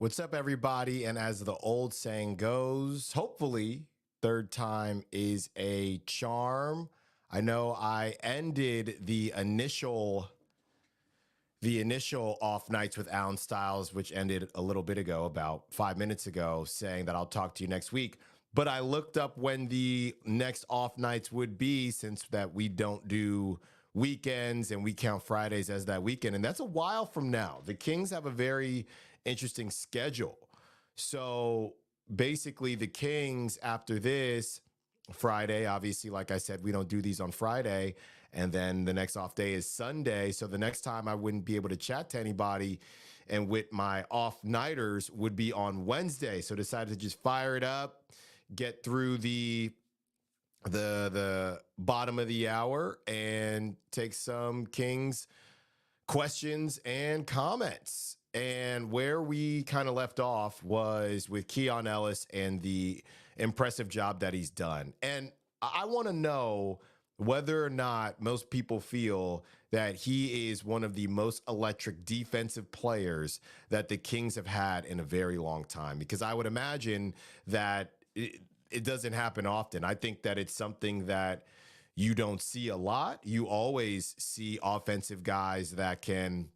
What's up, everybody? And as the old saying goes, hopefully, third time is a charm. I know I ended the initial off nights with Alan Stiles, which ended a little bit ago, about 5 minutes ago, saying that I'll talk to you next week. But I looked up when the next off nights would be, since that we don't do weekends and we count Fridays as that weekend. And that's a while from now. The Kings have a very interesting schedule. So basically, the Kings after this Friday, obviously, like I said, we don't do these on Friday. And then the next off day is Sunday. So the next time I wouldn't be able to chat to anybody and with my off nighters would be on Wednesday. So decided to just fire it up, get through the bottom of the hour and take some Kings questions and comments. And where we kind of left off was with Keon Ellis and the impressive job that he's done. And I want to know whether or not most people feel that he is one of the most electric defensive players that the Kings have had in a very long time. Because I would imagine that it doesn't happen often. I think that it's something that you don't see a lot. You always see offensive guys that can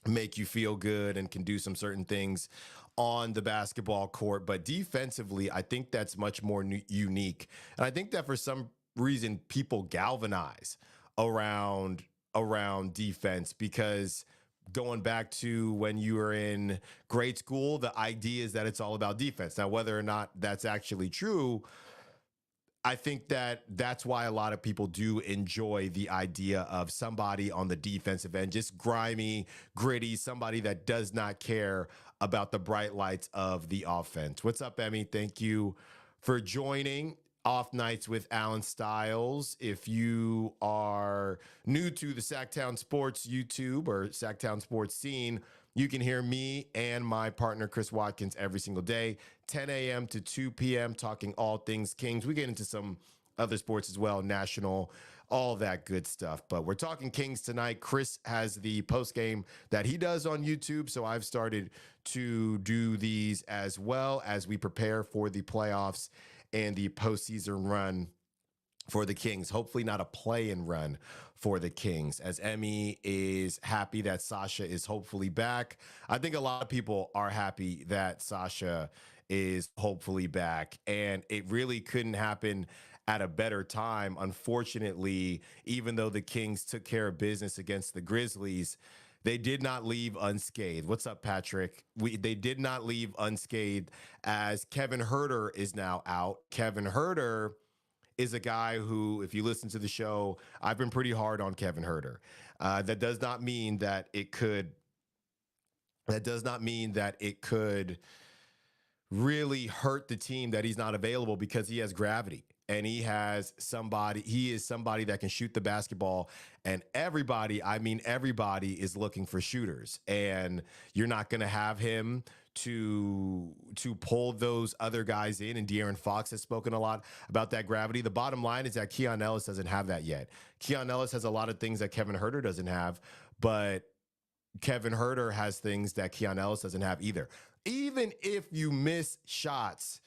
make you feel good and can do some certain things on the basketball court. But defensively, I think that's much more unique. And I think that for some reason, people galvanize around defense, because going back to when you were in grade school, the idea is that it's all about defense. Now, whether or not that's actually true, I think that that's why a lot of people do enjoy the idea of somebody on the defensive end, just grimy, gritty, somebody that does not care about the bright lights of the offense. What's up, Emmy? Thank you for joining Off Nights with Alan Stiles. If you are new to the Sactown Sports YouTube or Sactown Sports scene, you can hear me and my partner, Chris Watkins, every single day, 10 a.m. to 2 p.m., talking all things Kings. We get into some other sports as well, national, all that good stuff. But we're talking Kings tonight. Chris has the post game that he does on YouTube, so I've started to do these as well as we prepare for the playoffs and the postseason run for the Kings. Hopefully not a play-in run for the Kings, as Emmy is happy that Sasha is hopefully back. I think a lot of people are happy that Sasha is hopefully back, and it really couldn't happen at a better time. Unfortunately, even though the Kings took care of business against the Grizzlies, they did not leave unscathed. What's up, Patrick? They did not leave unscathed, as Kevin Huerter is now out. Kevin Huerter is a guy who, if you listen to the show, I've been pretty hard on Kevin Huerter. That does not mean that it could. That does not mean that it could really hurt the team that he's not available, because he has gravity and he is somebody that can shoot the basketball, and everybody, I mean everybody, is looking for shooters, and you're not going to have him to pull those other guys in. And De'Aaron Fox has spoken a lot about that gravity. The bottom line is that Keon Ellis doesn't have that yet. Keon Ellis has a lot of things that Kevin Huerter doesn't have, but Kevin Huerter has things that Keon Ellis doesn't have either. Even if you miss shots,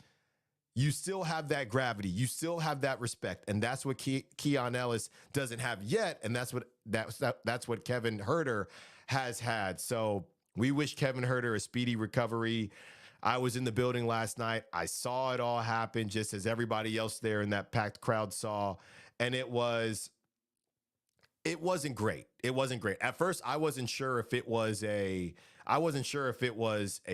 you still have that gravity. You still have that respect, and that's what Keon Ellis doesn't have yet, and that's what Kevin Huerter has had. So we wish Kevin Huerter a speedy recovery. I was in the building last night. I saw it all happen, just as everybody else there in that packed crowd saw, and it wasn't great. It wasn't great. At first, I wasn't sure if it was a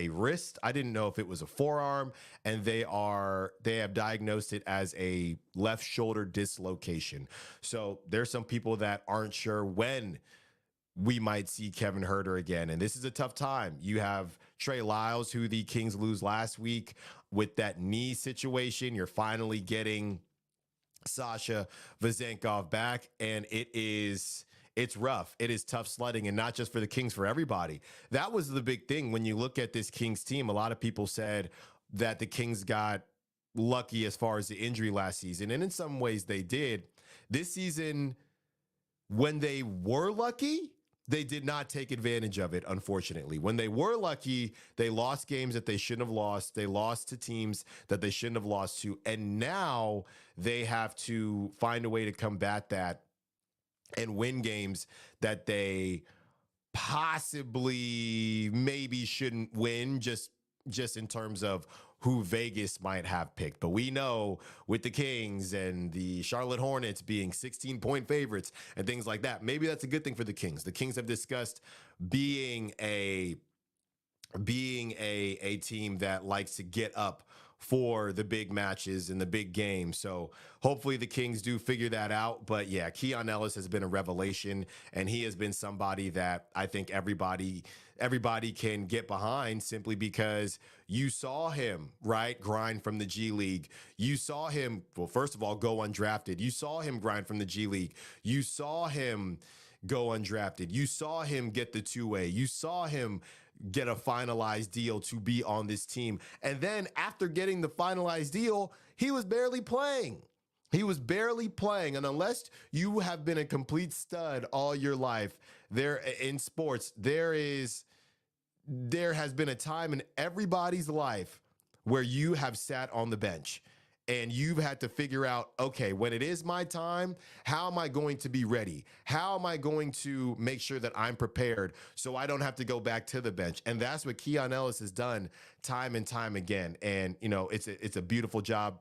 wrist. I didn't know if it was a forearm, and they have diagnosed it as a left shoulder dislocation. So there's some people that aren't sure when we might see Kevin Huerter again. And this is a tough time. You have Trey Lyles, who the Kings lose last week with that knee situation. You're finally getting Sasha Vezenkov back, and it's rough. It is tough sledding, and not just for the Kings, for everybody. That was the big thing when you look at this Kings team. A lot of people said that the Kings got lucky as far as the injury last season, and in some ways they did. This season, when they were lucky, they did not take advantage of it, unfortunately. When they were lucky, they lost games that they shouldn't have lost. They lost to teams that they shouldn't have lost to. And now they have to find a way to combat that and win games that they possibly maybe shouldn't win, just in terms of who Vegas might have picked. But we know with the Kings and the Charlotte Hornets being 16-point favorites and things like that, maybe that's a good thing for the Kings. The Kings have discussed being a team that likes to get up for the big matches and the big games. So hopefully the Kings do figure that out. But yeah, Keon Ellis has been a revelation, and he has been somebody that I think everybody can get behind, simply because you saw him, right, grind from the G League. You saw him, well, first of all, go undrafted. You saw him grind from the G League. You saw him go undrafted. You saw him get the two-way. You saw him get a finalized deal to be on this team. And then after getting the finalized deal, he was barely playing. He was barely playing. And unless you have been a complete stud all your life, there in sports, there has been a time in everybody's life where you have sat on the bench and you've had to figure out, okay, when it is my time, how am I going to be ready? How am I going to make sure that I'm prepared so I don't have to go back to the bench? And that's what Keon Ellis has done time and time again. And, you know, it's a beautiful job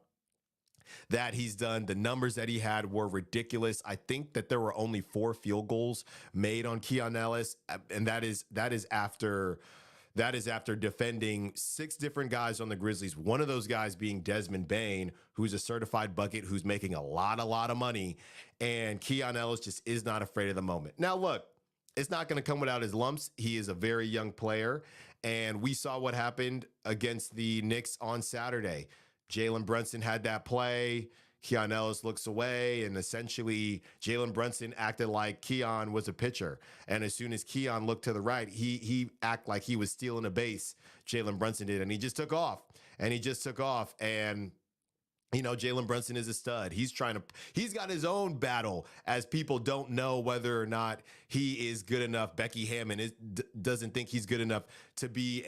that he's done. The numbers that he had were ridiculous. I think that there were only 4 field goals made on Keon Ellis, and that is after defending 6 different guys on the Grizzlies. One of those guys being Desmond Bane, who's a certified bucket, who's making a lot of money. And Keon Ellis just is not afraid of the moment. Now, look, it's not going to come without his lumps. He is a very young player, and we saw what happened against the Knicks on Saturday. Jalen Brunson had that play. Keon Ellis looks away, and essentially Jalen Brunson acted like Keon was a pitcher. And as soon as Keon looked to the right, he acted like he was stealing a base. Jalen Brunson did, and he just took off. And you know, Jalen Brunson is a stud. He's got his own battle, as people don't know whether or not he is good enough. Becky Hammond doesn't think he's good enough to be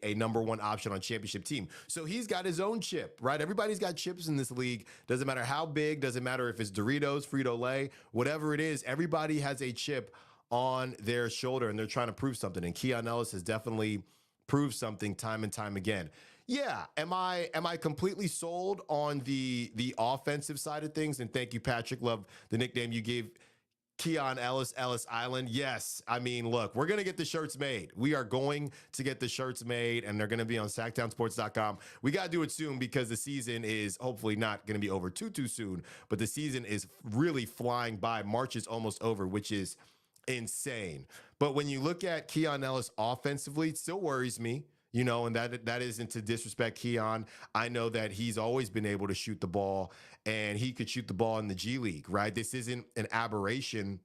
a number 1 option on championship team. So he's got his own chip, right? Everybody's got chips in this league. Doesn't matter how big, doesn't matter if it's Doritos, Frito-Lay, whatever it is, everybody has a chip on their shoulder, and they're trying to prove something. And Keon Ellis has definitely proved something time and time again. Yeah, am I completely sold on the offensive side of things? And thank you, Patrick. Love the nickname you gave Keon Ellis, Ellis Island. Yes, I mean, look, we're going to get the shirts made. We are going to get the shirts made, and they're going to be on Sactownsports.com. We got to do it soon because the season is hopefully not going to be over too soon, but the season is really flying by. March is almost over, which is insane. But when you look at Keon Ellis offensively, it still worries me. You know, and that isn't to disrespect Keon. I know that he's always been able to shoot the ball, and he could shoot the ball in the G League, right? This isn't an aberration,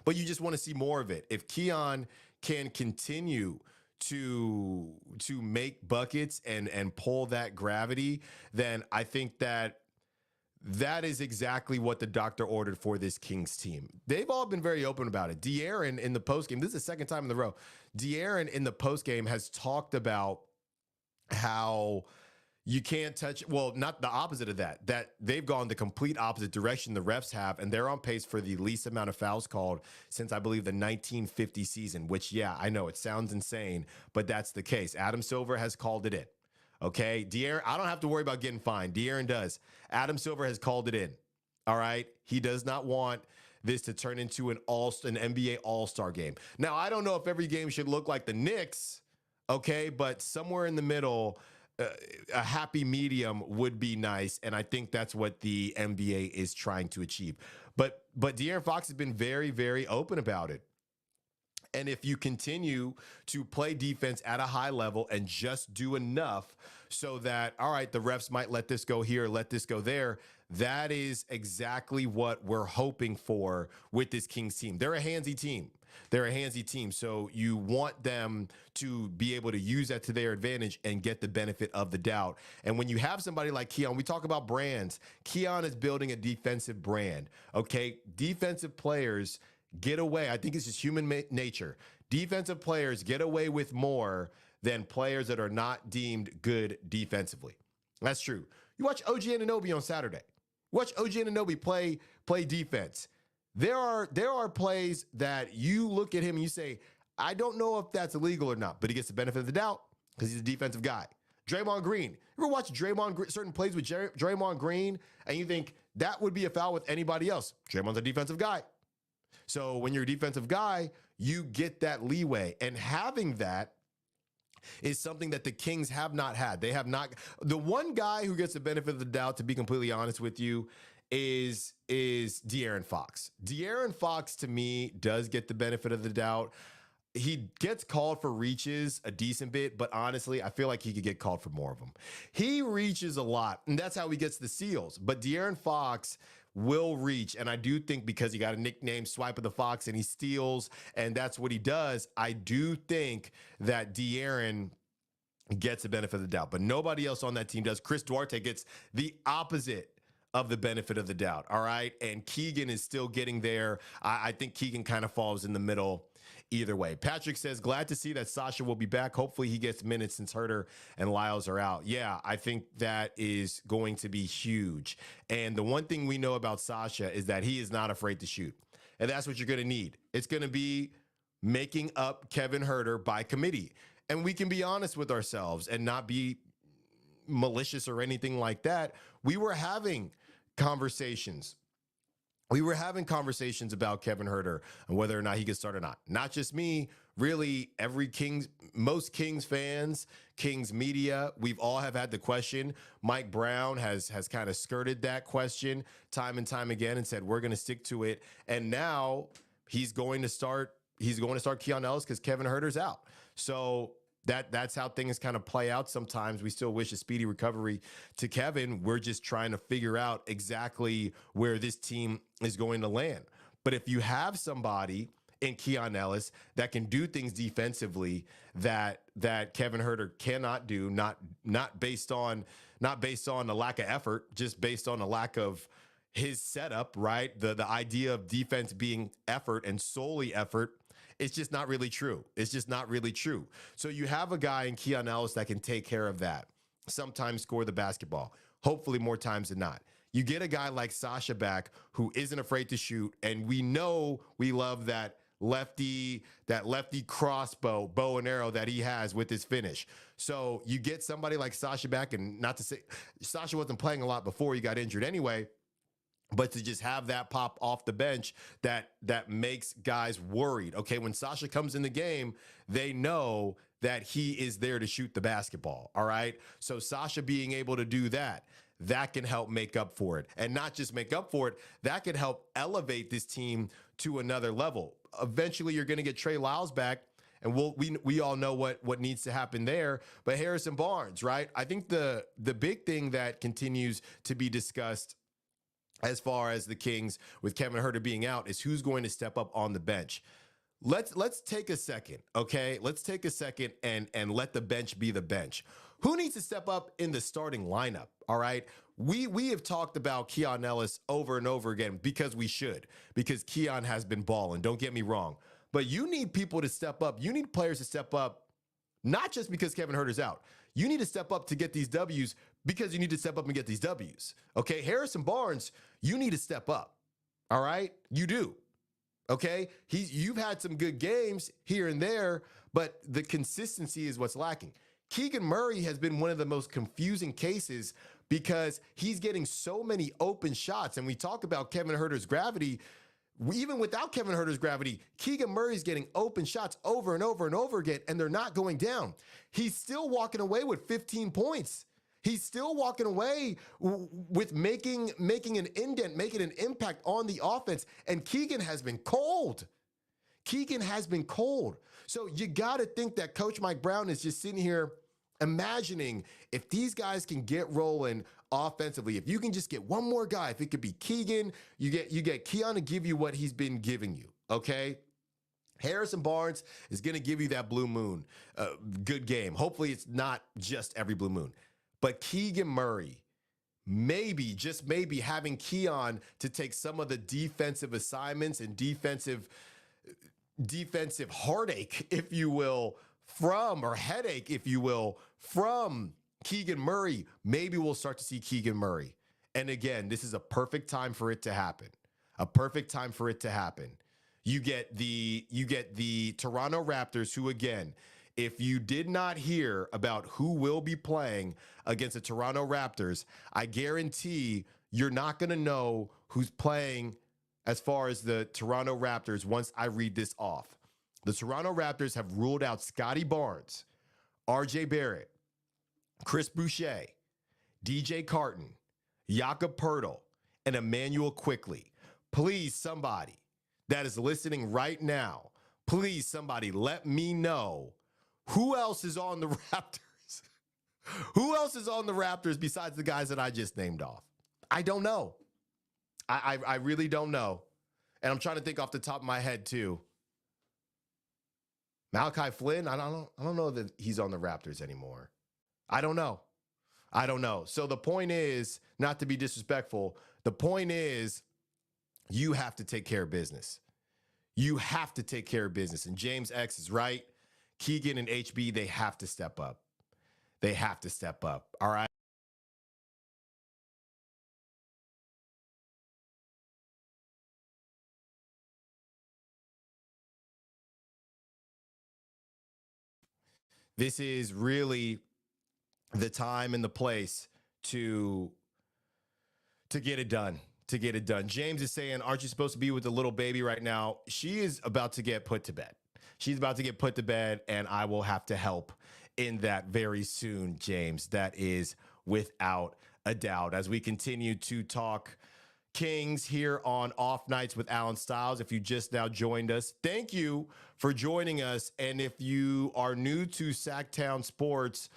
but you just want to see more of it. If Keon can continue to make buckets and pull that gravity, then I think that is exactly what the doctor ordered for this Kings team. They've all been very open about it. De'Aaron in the postgame, this is the second time in a row, De'Aaron in the postgame has talked about how you can't touch, well, not the opposite of that they've gone the complete opposite direction the refs have, and they're on pace for the least amount of fouls called since, I believe, the 1950 season, which, yeah, I know it sounds insane, but that's the case. Adam Silver has called it in. Okay, De'Aaron, I don't have to worry about getting fined. De'Aaron does. Adam Silver has called it in. All right, he does not want this to turn into an NBA All-Star game. Now, I don't know if every game should look like the Knicks, okay, but somewhere in the middle, a happy medium would be nice, and I think that's what the NBA is trying to achieve. But De'Aaron Fox has been very, very open about it. And if you continue to play defense at a high level and just do enough so that, all right, the refs might let this go here, let this go there, that is exactly what we're hoping for with this Kings team. They're a handsy team. So you want them to be able to use that to their advantage and get the benefit of the doubt. And when you have somebody like Keon, we talk about brands. Keon is building a defensive brand, okay? Defensive players get away. I think it's just human nature. Defensive players get away with more than players that are not deemed good defensively. That's true. You watch OG Anunoby on Saturday. Watch OG Anunoby play defense. There are plays that you look at him and you say, I don't know if that's illegal or not, but he gets the benefit of the doubt because he's a defensive guy. Draymond Green. You ever watch certain plays with Draymond Green and you think that would be a foul with anybody else? Draymond's a defensive guy. So when you're a defensive guy, you get that leeway. And having that is something that the Kings have not had. They have not. The one guy who gets the benefit of the doubt, to be completely honest with you, is De'Aaron Fox. De'Aaron Fox, to me, does get the benefit of the doubt. He gets called for reaches a decent bit, but honestly, I feel like he could get called for more of them. He reaches a lot, and that's how he gets the steals. But De'Aaron Fox will reach, and I do think because he got a nickname, Swipe of the Fox, and he steals, and that's what he does, I do think that De'Aaron gets the benefit of the doubt. But nobody else on that team does. Chris Duarte gets the opposite of the benefit of the doubt, all right? And Keegan is still getting there. I think Keegan kind of falls in the middle either way. Patrick says, glad to see that Sasha will be back. Hopefully he gets minutes since Huerter and Lyles are out. Yeah, I think that is going to be huge. And the one thing we know about Sasha is that he is not afraid to shoot. And that's what you're going to need. It's going to be making up Kevin Huerter by committee. And we can be honest with ourselves and not be malicious or anything like that. We were having conversations about Kevin Huerter and whether or not he could start or not. Not just me, really most Kings fans, Kings media, we've all have had the question. Mike Brown has kind of skirted that question time and time again and said, we're going to stick to it. And now he's going to start Keon Ellis because Kevin Huerter's out. So that's how things kind of play out sometimes. We still wish a speedy recovery to Kevin. We're just trying to figure out exactly where this team is going to land. But if you have somebody in Keon Ellis that can do things defensively that Kevin Huerter cannot do, not based on a lack of effort, just based on a lack of his setup, right? The idea of defense being effort and solely effort, it's just not really true. It's just not really true. So you have a guy in Keon Ellis that can take care of that, sometimes score the basketball, hopefully more times than not. You get a guy like Sasha back who isn't afraid to shoot, and we know we love that lefty crossbow, bow and arrow that he has with his finish. So you get somebody like Sasha back, and not to say Sasha wasn't playing a lot before he got injured anyway, but to just have that pop off the bench that makes guys worried. Okay, when Sasha comes in the game, they know that he is there to shoot the basketball, all right? So Sasha being able to do that can help make up for it. And not just make up for it, that could help elevate this team to another level. Eventually, you're going to get Trey Lyles back, and we all know what needs to happen there. But Harrison Barnes, right? I think the big thing that continues to be discussed as far as the Kings with Kevin Huerter being out is who's going to step up on the bench. Let's take a second, okay? Let's take a second and let the bench be the bench. Who needs to step up in the starting lineup, all right? We have talked about Keon Ellis over and over again because we should, because Keon has been balling, don't get me wrong. But you need people to step up. You need players to step up, not just because Kevin Huerter's out. You need to step up to get these W's because you need to step up and get these W's. Okay, Harrison Barnes, you need to step up. All right, you do. Okay, you've had some good games here and there, but the consistency is what's lacking. Keegan Murray has been one of the most confusing cases because he's getting so many open shots, and we talk about Kevin Huerter's gravity. Even without Kevin Huerter's gravity, Keegan Murray's getting open shots over and over and over again, and they're not going down. He's still walking away with 15 points. He's still walking away with making an indent, making an impact on the offense. And Keegan has been cold. Keegan has been cold. So you got to think that Coach Mike Brown is just sitting here imagining if these guys can get rolling offensively, if you can just get one more guy, if it could be Keegan, you get Keon to give you what he's been giving you, okay? Harrison Barnes is going to give you that blue moon, good game. Hopefully it's not just every blue moon. But Keegan Murray maybe, just maybe, having Keon to take some of the defensive assignments and defensive heartache, if you will, or headache, if you will, from Keegan Murray. Maybe we'll start to see Keegan Murray. And again, this is a perfect time for it to happen. A perfect time for it to happen. You get the Toronto Raptors, who, again, if you did not hear about who will be playing against the Toronto Raptors, I guarantee you're not going to know who's playing as far as the Toronto Raptors once I read this off. The Toronto Raptors have ruled out Scotty Barnes, RJ Barrett, Chris Boucher, DJ Carton, Jakob Poeltl, and Emmanuel Quickley. Please, somebody that is listening right now, please, somebody, let me know who else is on the Raptors. Who else is on the Raptors besides the guys that I just named off? I don't know. I really don't know. And I'm trying to think off the top of my head, too. Malachi Flynn, I don't know that he's on the Raptors anymore. I don't know. So the point is, not to be disrespectful, the point is you have to take care of business. You have to take care of business. And James X is right. Keegan and HB, they have to step up. They have to step up. All right. This is really the time and the place to get it done. To get it done. James is saying, aren't you supposed to be with the little baby right now? She is about to get put to bed. She's about to get put to bed, and I will have to help in that very soon, James. That is without a doubt. As we continue to talk Kings here on Off Nights with Alan Stiles. If you just now joined us, thank you for joining us. And if you are new to Sactown Sports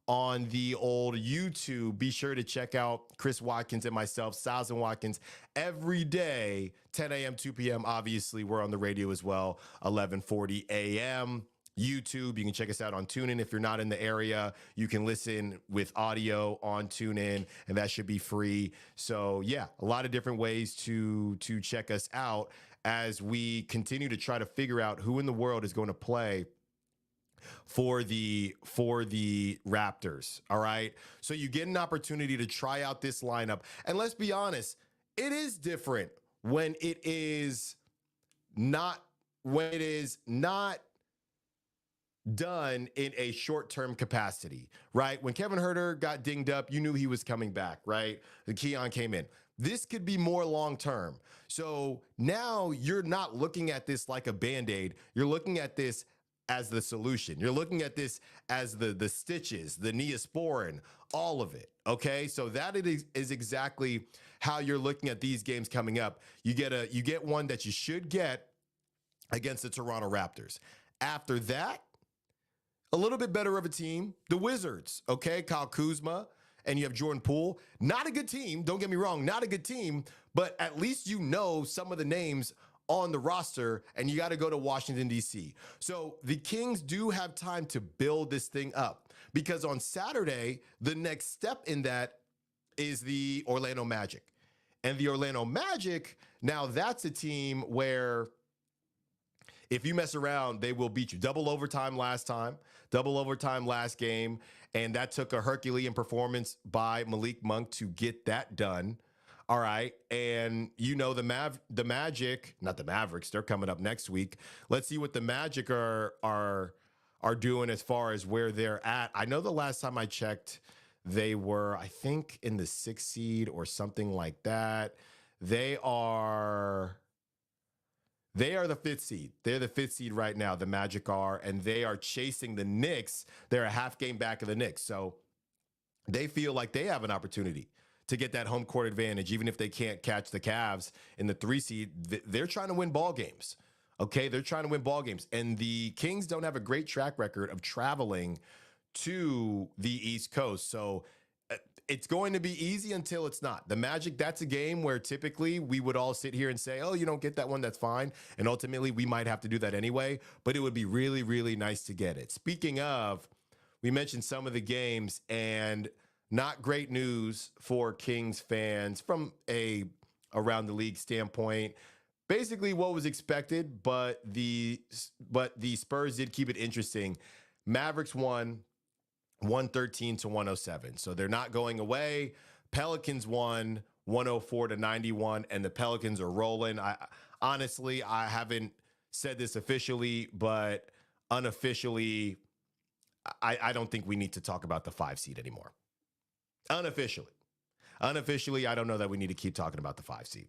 on the old YouTube, be sure to check out Chris Watkins and myself, Stiles and Watkins, every day, 10 a.m., 2 p.m. Obviously, we're on the radio as well, 11:40 a.m. YouTube. You can check us out on TuneIn. If you're not in the area, you can listen with audio on TuneIn, and that should be free. So yeah, a lot of different ways to check us out as we continue to try to figure out who in the world is going to play for the Raptors. All right. So you get an opportunity to try out this lineup. And let's be honest, it is different when it is not done in a short-term capacity, right? When Kevin Huerter got dinged up, you knew he was coming back, right? The Keon came in. This could be more long-term. So now you're not looking at this like a Band-Aid. You're looking at this as the solution. You're looking at this as the stitches, the Neosporin, all of it, okay? So that is exactly how you're looking at these games coming up. You get one that you should get against the Toronto Raptors. After that, a little bit better of a team, the Wizards, okay? Kyle Kuzma, and you have Jordan Poole. Not a good team, don't get me wrong, not a good team, but at least you know some of the names on the roster, and you got to go to Washington, D.C. So the Kings do have time to build this thing up, because on Saturday, the next step in that is the Orlando Magic. And the Orlando Magic, now that's a team where if you mess around, they will beat you. Double overtime last game, and that took a Herculean performance by Malik Monk to get that done. All right, and you know the Magic, not the Mavericks, they're coming up next week. Let's see what the Magic are doing as far as where they're at. I know the last time I checked, they were, I think, in the 6th seed or something like that. They are the 5th seed. They're the 5th seed right now, the Magic are, and they are chasing the Knicks. They're a half game back of the Knicks, so they feel like they have an opportunity to get that home court advantage, even if they can't catch the Cavs in the 3 seed. They're trying to win ball games. Okay, they're trying to win ball games. And the Kings don't have a great track record of traveling to the East Coast. So it's going to be easy until it's not. The Magic, that's a game where typically we would all sit here and say, oh, you don't get that one, that's fine. And ultimately, we might have to do that anyway. But it would be really, really nice to get it. Speaking of, we mentioned some of the games, and not great news for Kings fans from a around the league standpoint. Basically what was expected, but the Spurs did keep it interesting. Mavericks won 113 to 107. So they're not going away. Pelicans won 104 to 91, and the Pelicans are rolling. I honestly, I haven't said this officially, but unofficially, I don't think we need to talk about the 5 seed anymore. Unofficially. Unofficially, I don't know that we need to keep talking about the 5 seed.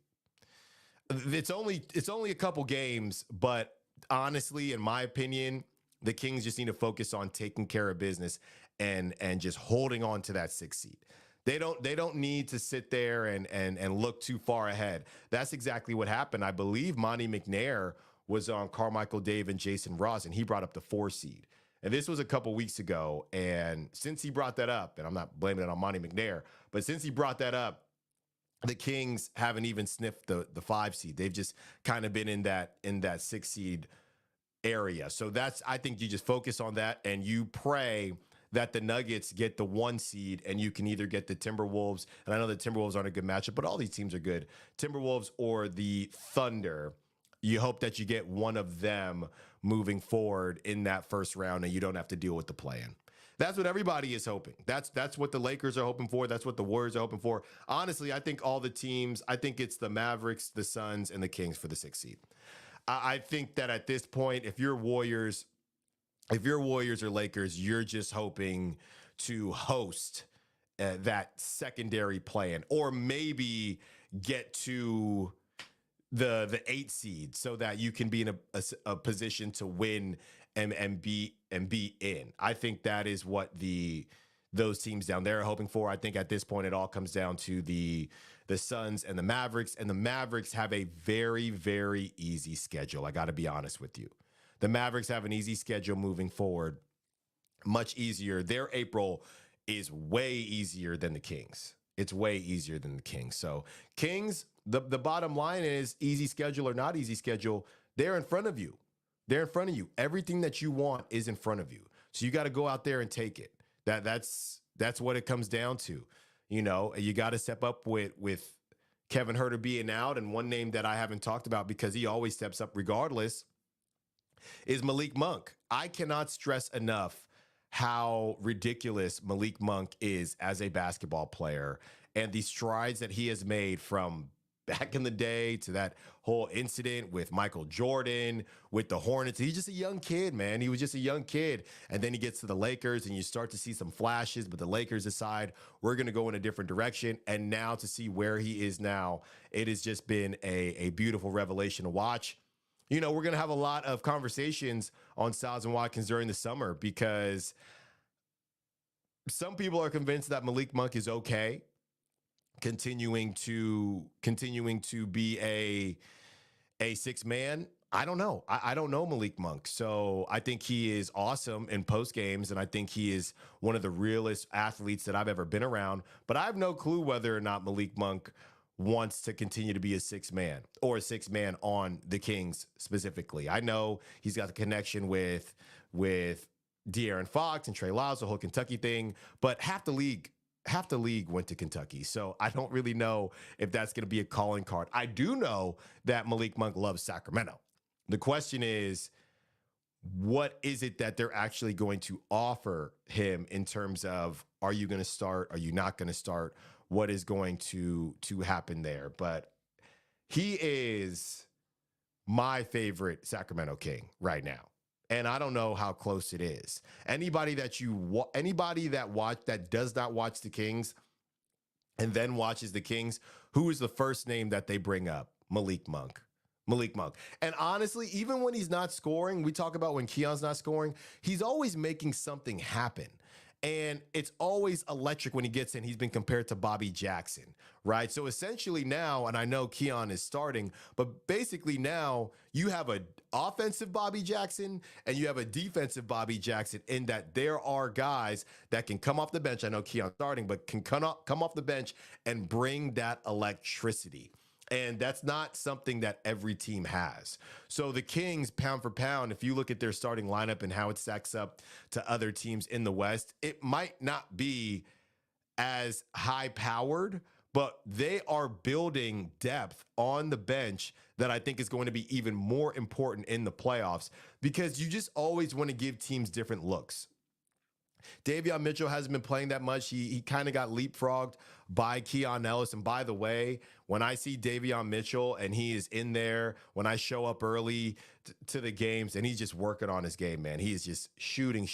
It's only a couple games, but honestly, in my opinion, the Kings just need to focus on taking care of business and just holding on to that 6 seed. They don't need to sit there and look too far ahead. That's exactly what happened. I believe Monty McNair was on Carmichael Dave and Jason Ross, and he brought up the 4 seed. And this was a couple weeks ago. And since he brought that up, and I'm not blaming it on Monty McNair, but since he brought that up, the Kings haven't even sniffed the 5 seed. They've just kind of been in that 6 seed area. So I think you just focus on that and you pray that the Nuggets get the 1 seed and you can either get the Timberwolves. And I know the Timberwolves aren't a good matchup, but all these teams are good. Timberwolves or the Thunder. You hope that you get one of them moving forward in that first round and you don't have to deal with the play-in. That's what everybody is hoping. That's what the Lakers are hoping for. That's what the Warriors are hoping for. Honestly, I think all the teams, I think it's the Mavericks, the Suns, and the Kings for the 6 seed. I think that at this point, if you're Warriors or Lakers, you're just hoping to host that secondary play-in or maybe get to the 8 seed so that you can be in a position to win and be in. I think that is what those teams down there are hoping for. I think at this point it all comes down to the Suns and the Mavericks, and the Mavericks have a very, very easy schedule. I got to be honest with you. The Mavericks have an easy schedule moving forward, much easier. Their April is way easier than the Kings. It's way easier than the Kings. So Kings, the bottom line is easy schedule or not easy schedule, they're in front of you. They're in front of you. Everything that you want is in front of you. So you got to go out there and take it. That's what it comes down to. You know, you got to step up with Kevin Huerter being out. And one name that I haven't talked about because he always steps up regardless is Malik Monk. I cannot stress enough how ridiculous Malik Monk is as a basketball player and the strides that he has made from back in the day to that whole incident with Michael Jordan, with the Hornets. He's just a young kid, man. He was just a young kid. And then he gets to the Lakers and you start to see some flashes, but the Lakers decide we're going to go in a different direction. And now to see where he is now, it has just been a beautiful revelation to watch. You know, we're going to have a lot of conversations on Stiles and Watkins during the summer because some people are convinced that Malik Monk is okay, continuing to be a six man. I don't know. I don't know Malik Monk. So I think he is awesome in post games, and I think he is one of the realest athletes that I've ever been around. But I have no clue whether or not Malik Monk wants to continue to be a six man or a six man on the Kings specifically. I know he's got the connection with De'Aaron Fox and Trey Lyles, the whole Kentucky thing, but half the league went to Kentucky. So I don't really know if that's going to be a calling card. I do know that Malik Monk loves Sacramento. The question is, what is it that they're actually going to offer him in terms of, are you going to start? Are you not going to start? What is going to happen there? But he is my favorite Sacramento King right now. And I don't know how close it is. Anybody that does not watch the Kings and then watches the Kings, who is the first name that they bring up? Malik Monk. And honestly, even when he's not scoring, we talk about when Keon's not scoring, he's always making something happen. And it's always electric when he gets in. He's been compared to Bobby Jackson, right? So essentially now, and I know Keon is starting, but basically now you have an offensive Bobby Jackson and you have a defensive Bobby Jackson, in that there are guys that can come off the bench. I know Keon's starting, but can come off the bench and bring that electricity. And that's not something that every team has. So the Kings, pound for pound, if you look at their starting lineup and how it stacks up to other teams in the West, it might not be as high powered, but they are building depth on the bench that I think is going to be even more important in the playoffs because you just always want to give teams different looks. Davion Mitchell hasn't been playing that much. He kind of got leapfrogged by Keon Ellis. And by the way, when I see Davion Mitchell and he is in there, when I show up early to the games and he's just working on his game, man, he is just shooting.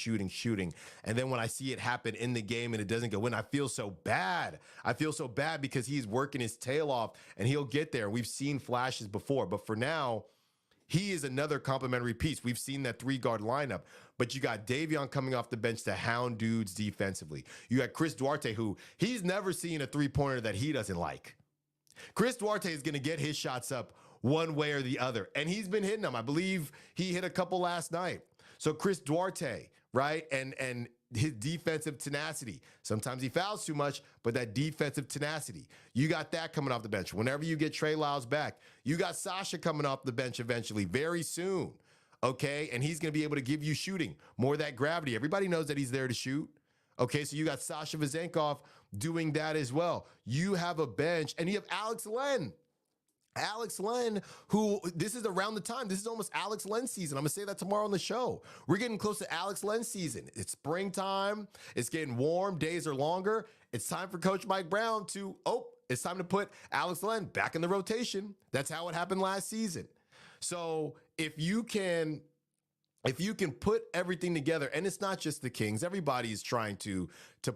And then when I see it happen in the game and it doesn't go in, I feel so bad. I feel so bad because he's working his tail off and he'll get there. We've seen flashes before, but for now, he is another complimentary piece. We've seen that 3-guard lineup, but you got Davion coming off the bench to hound dudes defensively. You got Chris Duarte, who he's never seen a three-pointer that he doesn't like. Chris Duarte is going to get his shots up one way or the other, and he's been hitting them. I believe he hit a couple last night. So Chris Duarte, right, and his defensive tenacity. Sometimes he fouls too much, but that defensive tenacity, you got that coming off the bench. Whenever you get Trey Lyles back, you got Sasha coming off the bench eventually, very soon, okay? And he's going to be able to give you shooting, more of that gravity. Everybody knows that he's there to shoot, okay? So you got Sasha Vezenkov doing that as well. You have a bench, and you have Alex Len. Alex Len, who this is around the time. This is almost Alex Len season. I'm going to say that tomorrow on the show. We're getting close to Alex Len season. It's springtime. It's getting warm. Days are longer. It's time for Coach Mike Brown it's time to put Alex Len back in the rotation. That's how it happened last season. So if you can put everything together, and it's not just the Kings, everybody is trying to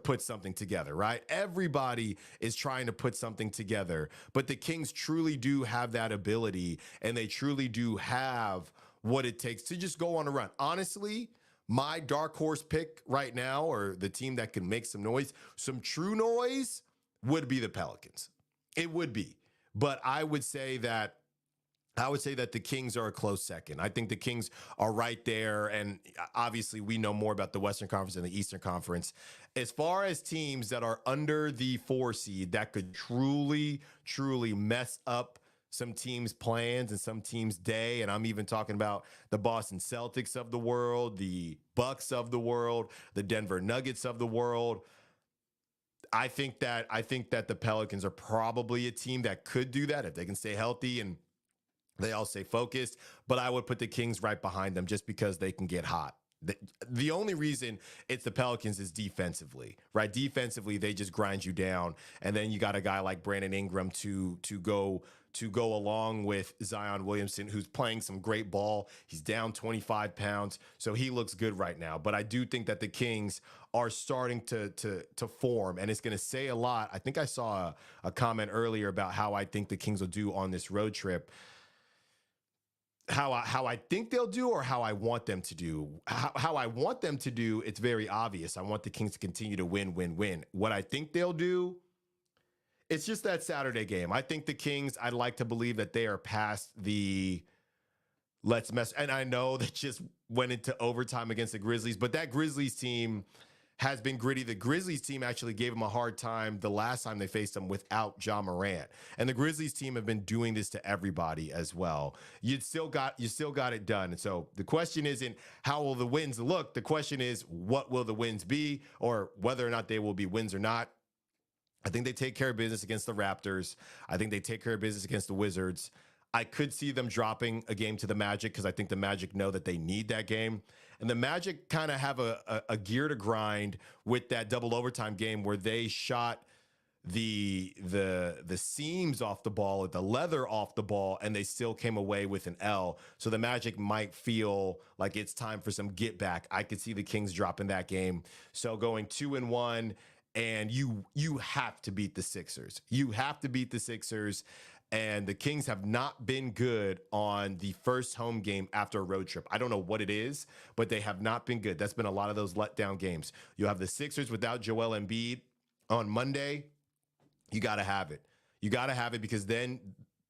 put something together, right? Everybody is trying to put something together, but the Kings truly do have that ability, and they truly do have what it takes to just go on a run. Honestly, my dark horse pick right now, or the team that can make some noise, some true noise, would be the Pelicans. It would be, but I would say that the Kings are a close second. I think the Kings are right there, and obviously we know more about the Western Conference than the Eastern Conference. As far as teams that are under the 4 seed that could truly mess up some teams' plans and some teams' day, and I'm even talking about the Boston Celtics of the world, the Bucks of the world, the Denver Nuggets of the world. I think that the Pelicans are probably a team that could do that if they can stay healthy and they all stay focused, but I would put the Kings right behind them just because they can get hot. The only reason it's the Pelicans is defensively, right? Defensively, they just grind you down, and then you got a guy like Brandon Ingram to go along with Zion Williamson, who's playing some great ball. He's down 25 pounds, so he looks good right now. But I do think that the Kings are starting to form, and it's going to say a lot. I think I saw a comment earlier about how I think the Kings will do on this road trip. How I think they'll do, or how I want them to do. How I want them to do, it's very obvious. I want the Kings to continue to win. What I think they'll do, it's just that Saturday game. I think the Kings, I'd like to believe that they are past the let's mess. And I know they just went into overtime against the Grizzlies, but that Grizzlies team has been gritty. The Grizzlies team actually gave them a hard time the last time they faced them without Ja Morant. And the Grizzlies team have been doing this to everybody as well. You still got it done. And so the question isn't how will the wins look? The question is what will the wins be, or whether or not they will be wins or not. I think they take care of business against the Raptors. I think they take care of business against the Wizards. I could see them dropping a game to the Magic because I think the Magic know that they need that game. And the Magic kind of have a gear to grind with that double overtime game where they shot the seams off the ball, the leather off the ball, and they still came away with an L. So the Magic might feel like it's time for some get back. I could see the Kings dropping that game. So going 2-1, and you have to beat the Sixers. You have to beat the Sixers. And the Kings have not been good on the first home game after a road trip. I don't know what it is, but they have not been good. That's been a lot of those letdown games. You have the Sixers without Joel Embiid on Monday. You got to have it. You got to have it because then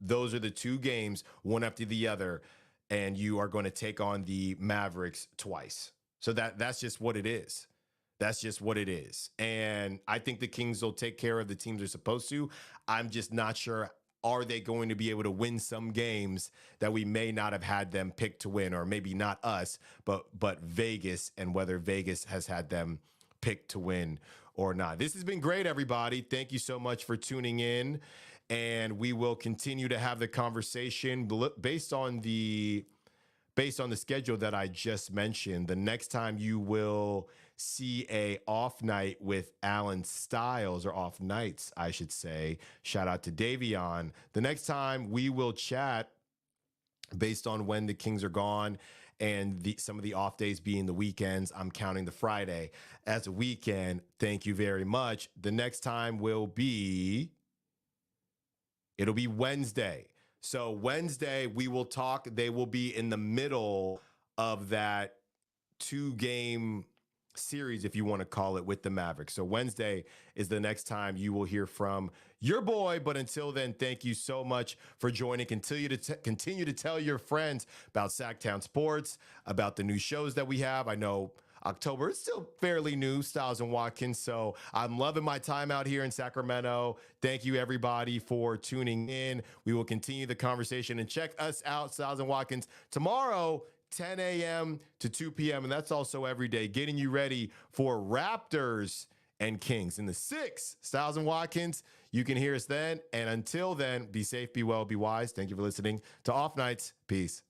those are the two games, one after the other, and you are going to take on the Mavericks twice. So that's just what it is. That's just what it is. And I think the Kings will take care of the teams they're supposed to. I'm just not sure. Are they going to be able to win some games that we may not have had them pick to win, or maybe not us, but Vegas, and whether Vegas has had them pick to win or not. This has been great, everybody. Thank you so much for tuning in. And we will continue to have the conversation based on the schedule that I just mentioned. The next time you will see a off night with Alan Stiles, or off nights, I should say. Shout out to Davion. The next time we will chat based on when the Kings are gone and some of the off days being the weekends. I'm counting the Friday as a weekend. Thank you very much. The next time it'll be Wednesday. So Wednesday, we will talk. They will be in the middle of that 2-game series, if you want to call it, with the Mavericks. So Wednesday is the next time you will hear from your boy. But until then, thank you so much for joining. Continue to tell your friends about Sactown Sports, about the new shows that we have. I know October is still fairly new, Stiles and Watkins. So I'm loving my time out here in Sacramento. Thank you, everybody, for tuning in. We will continue the conversation, and check us out, Stiles and Watkins, tomorrow, 10 a.m. to 2 p.m. And that's also every day, getting you ready for Raptors and Kings in the 6. Stiles and Watkins, you can hear us then. And until then, be safe, be well, be wise. Thank you for listening to Off Nights. Peace.